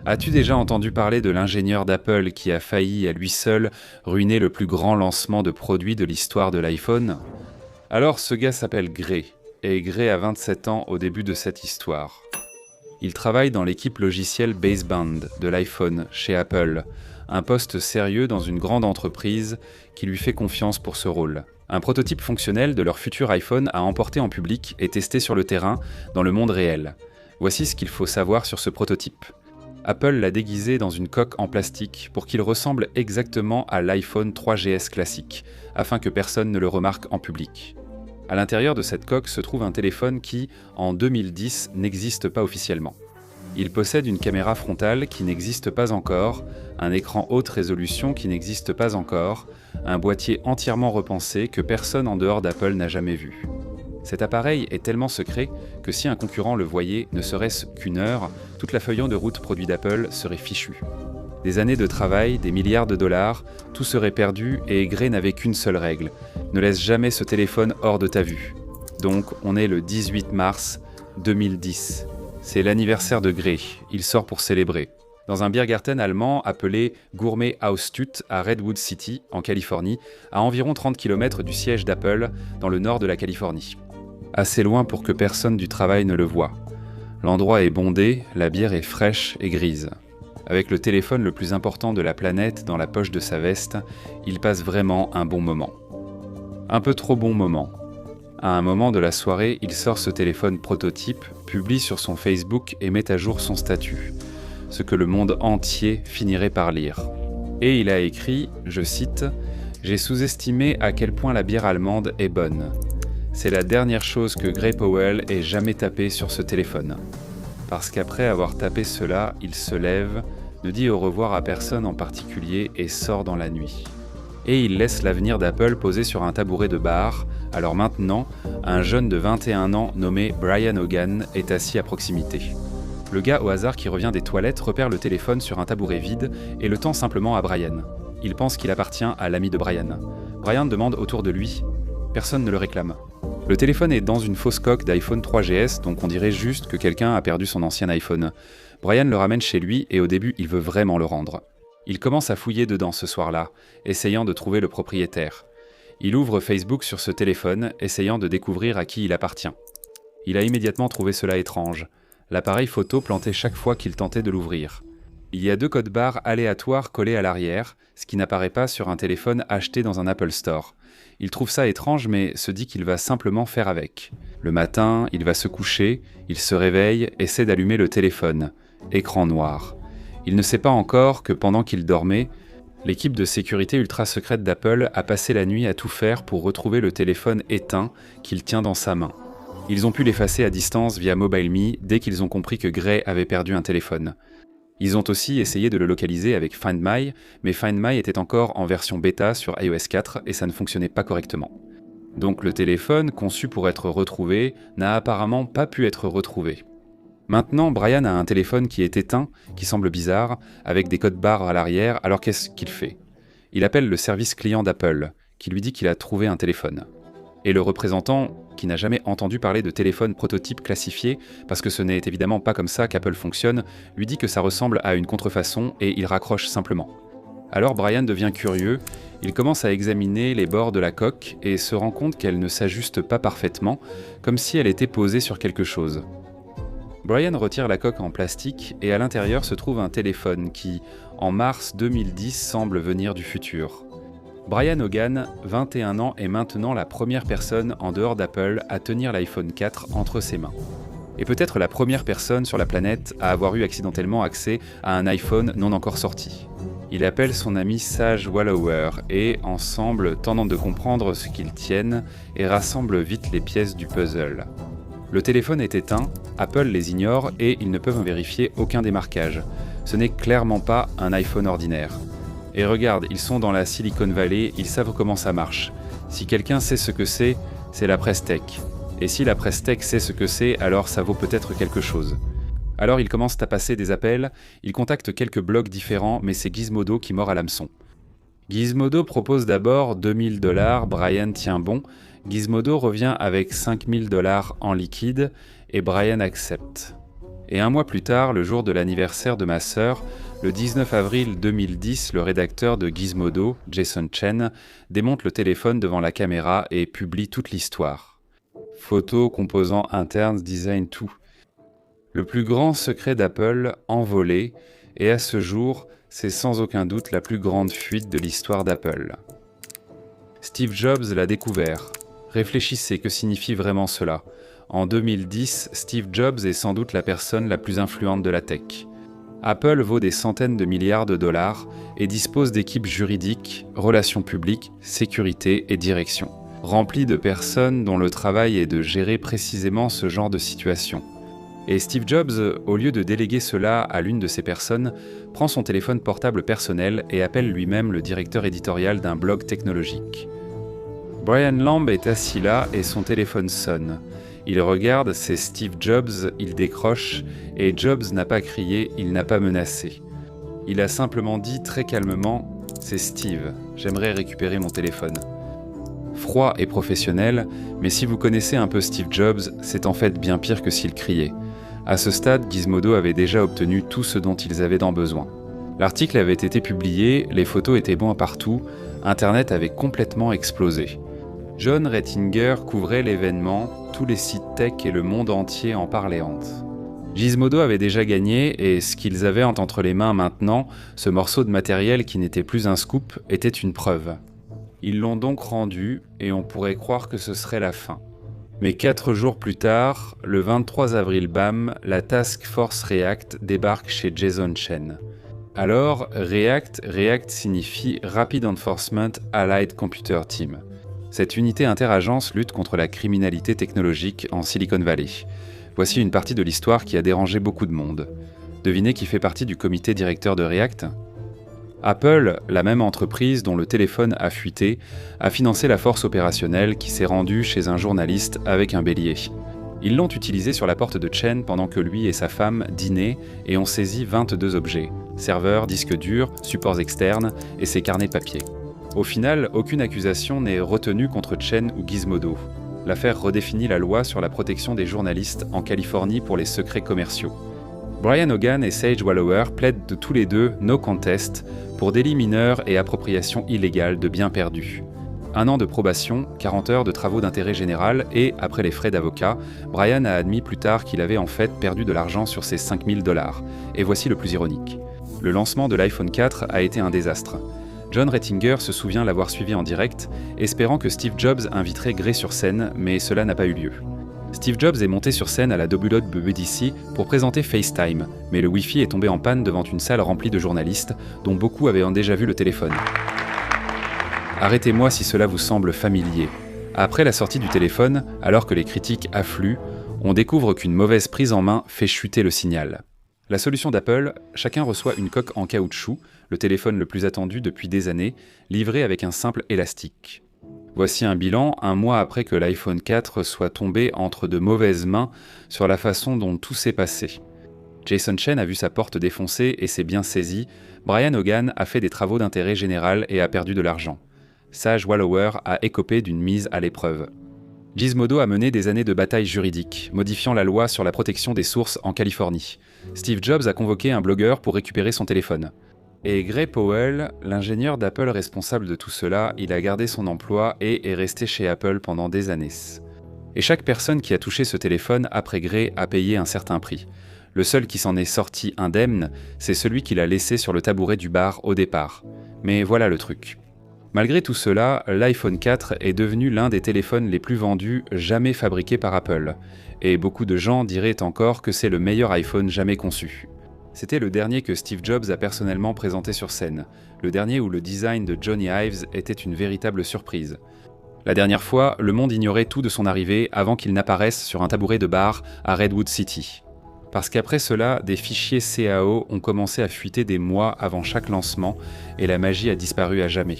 As-tu déjà entendu parler de l'ingénieur d'Apple qui a failli à lui seul ruiner le plus grand lancement de produits de l'histoire de l'iPhone? Alors ce gars s'appelle Gray, et Gray a 27 ans au début de cette histoire. Il travaille dans l'équipe logicielle Baseband de l'iPhone chez Apple, un poste sérieux dans une grande entreprise qui lui fait confiance pour ce rôle. Un prototype fonctionnel de leur futur iPhone a emporté en public et testé sur le terrain dans le monde réel. Voici ce qu'il faut savoir sur ce prototype. Apple l'a déguisé dans une coque en plastique pour qu'il ressemble exactement à l'iPhone 3GS classique, afin que personne ne le remarque en public. À l'intérieur de cette coque se trouve un téléphone qui, en 2010, n'existe pas officiellement. Il possède une caméra frontale qui n'existe pas encore, un écran haute résolution qui n'existe pas encore, un boîtier entièrement repensé que personne en dehors d'Apple n'a jamais vu. Cet appareil est tellement secret que si un concurrent le voyait, ne serait-ce qu'une heure, toute la feuille de route produit d'Apple serait fichue. Des années de travail, des milliards de dollars, tout serait perdu et Gray n'avait qu'une seule règle. Ne laisse jamais ce téléphone hors de ta vue. Donc, on est le 18 mars 2010. C'est l'anniversaire de Gray. Il sort pour célébrer. Dans un Biergarten allemand appelé Gourmet Haustut à Redwood City, en Californie, à environ 30 km du siège d'Apple, dans le nord de la Californie. Assez loin pour que personne du travail ne le voie. L'endroit est bondé, la bière est fraîche et grise. Avec le téléphone le plus important de la planète dans la poche de sa veste, il passe vraiment un bon moment. Un peu trop bon moment. À un moment de la soirée, il sort ce téléphone prototype, publie sur son Facebook et met à jour son statut, ce que le monde entier finirait par lire. Et il a écrit, je cite, « J'ai sous-estimé à quel point la bière allemande est bonne. C'est la dernière chose que Gray Powell ait jamais tapé sur ce téléphone. Parce qu'après avoir tapé cela, il se lève, ne dit au revoir à personne en particulier et sort dans la nuit. Et il laisse l'avenir d'Apple posé sur un tabouret de bar. Alors maintenant, un jeune de 21 ans nommé Brian Hogan est assis à proximité. Le gars au hasard qui revient des toilettes repère le téléphone sur un tabouret vide et le tend simplement à Brian. Il pense qu'il appartient à l'ami de Brian. Brian demande autour de lui. Personne ne le réclame. Le téléphone est dans une fausse coque d'iPhone 3GS, donc on dirait juste que quelqu'un a perdu son ancien iPhone. Brian le ramène chez lui et au début, il veut vraiment le rendre. Il commence à fouiller dedans ce soir-là, essayant de trouver le propriétaire. Il ouvre Facebook sur ce téléphone, essayant de découvrir à qui il appartient. Il a immédiatement trouvé cela étrange. L'appareil photo plantait chaque fois qu'il tentait de l'ouvrir. Il y a 2 codes barres aléatoires collés à l'arrière, ce qui n'apparaît pas sur un téléphone acheté dans un Apple Store. Il trouve ça étrange mais se dit qu'il va simplement faire avec. Le matin, il va se coucher, il se réveille, essaie d'allumer le téléphone. Écran noir. Il ne sait pas encore que pendant qu'il dormait, l'équipe de sécurité ultra secrète d'Apple a passé la nuit à tout faire pour retrouver le téléphone éteint qu'il tient dans sa main. Ils ont pu l'effacer à distance via MobileMe dès qu'ils ont compris que Gray avait perdu un téléphone. Ils ont aussi essayé de le localiser avec Find My, mais Find My était encore en version bêta sur iOS 4 et ça ne fonctionnait pas correctement. Donc le téléphone, conçu pour être retrouvé, n'a apparemment pas pu être retrouvé. Maintenant, Brian a un téléphone qui est éteint, qui semble bizarre, avec des codes barres à l'arrière, alors qu'est-ce qu'il fait? Il appelle le service client d'Apple, qui lui dit qu'il a trouvé un téléphone. Et le représentant, qui n'a jamais entendu parler de téléphone prototype classifié, parce que ce n'est évidemment pas comme ça qu'Apple fonctionne, lui dit que ça ressemble à une contrefaçon et il raccroche simplement. Alors Brian devient curieux, il commence à examiner les bords de la coque et se rend compte qu'elle ne s'ajuste pas parfaitement, comme si elle était posée sur quelque chose. Brian retire la coque en plastique et à l'intérieur se trouve un téléphone qui, en mars 2010, semble venir du futur. Brian Hogan, 21 ans, est maintenant la première personne en dehors d'Apple à tenir l'iPhone 4 entre ses mains. Et peut-être la première personne sur la planète à avoir eu accidentellement accès à un iPhone non encore sorti. Il appelle son ami Sage Wallower et, ensemble, tentent de comprendre ce qu'ils tiennent et rassemblent vite les pièces du puzzle. Le téléphone est éteint, Apple les ignore et ils ne peuvent en vérifier aucun démarquage. Ce n'est clairement pas un iPhone ordinaire. Et regarde, ils sont dans la Silicon Valley, ils savent comment ça marche. Si quelqu'un sait ce que c'est la presse tech. Et si la presse tech sait ce que c'est, alors ça vaut peut-être quelque chose. Alors ils commencent à passer des appels, ils contactent quelques blogs différents, mais c'est Gizmodo qui mord à l'hameçon. Gizmodo propose d'abord 2000 $, Brian tient bon. Gizmodo revient avec 5000 $ en liquide et Brian accepte. Et un mois plus tard, le jour de l'anniversaire de ma sœur, le 19 avril 2010, le rédacteur de Gizmodo, Jason Chen, démonte le téléphone devant la caméra et publie toute l'histoire. Photos, composants internes, design, tout. Le plus grand secret d'Apple envolé, et à ce jour, c'est sans aucun doute la plus grande fuite de l'histoire d'Apple. Steve Jobs l'a découvert. Réfléchissez, que signifie vraiment cela ? En 2010, Steve Jobs est sans doute la personne la plus influente de la tech. Apple vaut des centaines de milliards de dollars et dispose d'équipes juridiques, relations publiques, sécurité et direction, remplies de personnes dont le travail est de gérer précisément ce genre de situation. Et Steve Jobs, au lieu de déléguer cela à l'une de ces personnes, prend son téléphone portable personnel et appelle lui-même le directeur éditorial d'un blog technologique. Brian Lamb est assis là et son téléphone sonne. Il regarde, c'est Steve Jobs, il décroche, et Jobs n'a pas crié, il n'a pas menacé. Il a simplement dit très calmement « C'est Steve, j'aimerais récupérer mon téléphone ». Froid et professionnel, mais si vous connaissez un peu Steve Jobs, c'est en fait bien pire que s'il criait. À ce stade, Gizmodo avait déjà obtenu tout ce dont ils avaient tant besoin. L'article avait été publié, les photos étaient bonnes partout, Internet avait complètement explosé. John Rettinger couvrait l'événement, tous les sites tech et le monde entier en parlaient. Gizmodo avait déjà gagné et ce qu'ils avaient entre les mains maintenant, ce morceau de matériel qui n'était plus un scoop, était une preuve. Ils l'ont donc rendu et on pourrait croire que ce serait la fin. Mais 4 jours plus tard, le 23 avril bam, la Task Force React débarque chez Jason Chen. Alors, React signifie Rapid Enforcement Allied Computer Team. Cette unité interagence lutte contre la criminalité technologique en Silicon Valley. Voici une partie de l'histoire qui a dérangé beaucoup de monde. Devinez qui fait partie du comité directeur de React ? Apple, la même entreprise dont le téléphone a fuité, a financé la force opérationnelle qui s'est rendue chez un journaliste avec un bélier. Ils l'ont utilisé sur la porte de Chen pendant que lui et sa femme dînaient et ont saisi 22 objets, serveurs, disques durs, supports externes et ses carnets papier. Au final, aucune accusation n'est retenue contre Chen ou Gizmodo. L'affaire redéfinit la loi sur la protection des journalistes en Californie pour les secrets commerciaux. Brian Hogan et Sage Wallower plaident de tous les deux no contest pour délits mineurs et appropriation illégale de biens perdus. 1 an de probation, 40 heures de travaux d'intérêt général et, après les frais d'avocat, Brian a admis plus tard qu'il avait en fait perdu de l'argent sur ses $5 000. Et voici le plus ironique. Le lancement de l'iPhone 4 a été un désastre. John Rettinger se souvient l'avoir suivi en direct, espérant que Steve Jobs inviterait Gray sur scène, mais cela n'a pas eu lieu. Steve Jobs est monté sur scène à la WWDC pour présenter FaceTime, mais le Wi-Fi est tombé en panne devant une salle remplie de journalistes, dont beaucoup avaient déjà vu le téléphone. Arrêtez-moi si cela vous semble familier. Après la sortie du téléphone, alors que les critiques affluent, on découvre qu'une mauvaise prise en main fait chuter le signal. La solution d'Apple, chacun reçoit une coque en caoutchouc, le téléphone le plus attendu depuis des années, livré avec un simple élastique. Voici un bilan, un mois après que l'iPhone 4 soit tombé entre de mauvaises mains sur la façon dont tout s'est passé. Jason Chen a vu sa porte défoncée et s'est bien saisi, Brian Hogan a fait des travaux d'intérêt général et a perdu de l'argent. Sage Wallower a écopé d'une mise à l'épreuve. Gizmodo a mené des années de bataille juridique, modifiant la loi sur la protection des sources en Californie. Steve Jobs a convoqué un blogueur pour récupérer son téléphone. Et Gray Powell, l'ingénieur d'Apple responsable de tout cela, il a gardé son emploi et est resté chez Apple pendant des années. Et chaque personne qui a touché ce téléphone après Gray a payé un certain prix. Le seul qui s'en est sorti indemne, c'est celui qui l'a laissé sur le tabouret du bar au départ. Mais voilà le truc. Malgré tout cela, l'iPhone 4 est devenu l'un des téléphones les plus vendus jamais fabriqués par Apple. Et beaucoup de gens diraient encore que c'est le meilleur iPhone jamais conçu. C'était le dernier que Steve Jobs a personnellement présenté sur scène, le dernier où le design de Johnny Ives était une véritable surprise. La dernière fois, le monde ignorait tout de son arrivée avant qu'il n'apparaisse sur un tabouret de bar à Redwood City. Parce qu'après cela, des fichiers CAO ont commencé à fuiter des mois avant chaque lancement et la magie a disparu à jamais.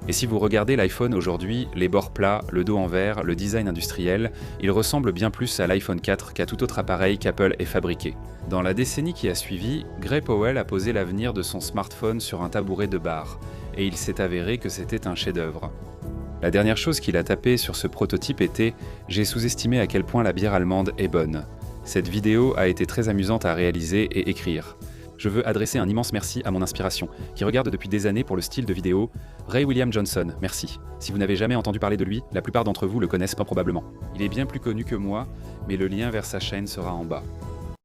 Et si vous regardez l'iPhone aujourd'hui, les bords plats, le dos en verre, le design industriel, il ressemble bien plus à l'iPhone 4 qu'à tout autre appareil qu'Apple ait fabriqué. Dans la décennie qui a suivi, Gray Powell a posé l'avenir de son smartphone sur un tabouret de bar, et il s'est avéré que c'était un chef-d'œuvre. La dernière chose qu'il a tapé sur ce prototype était « J'ai sous-estimé à quel point la bière allemande est bonne ». Cette vidéo a été très amusante à réaliser et écrire. Je veux adresser un immense merci à mon inspiration, qui regarde depuis des années pour le style de vidéo, Ray William Johnson, merci. Si vous n'avez jamais entendu parler de lui, la plupart d'entre vous le connaissent pas probablement. Il est bien plus connu que moi, mais le lien vers sa chaîne sera en bas.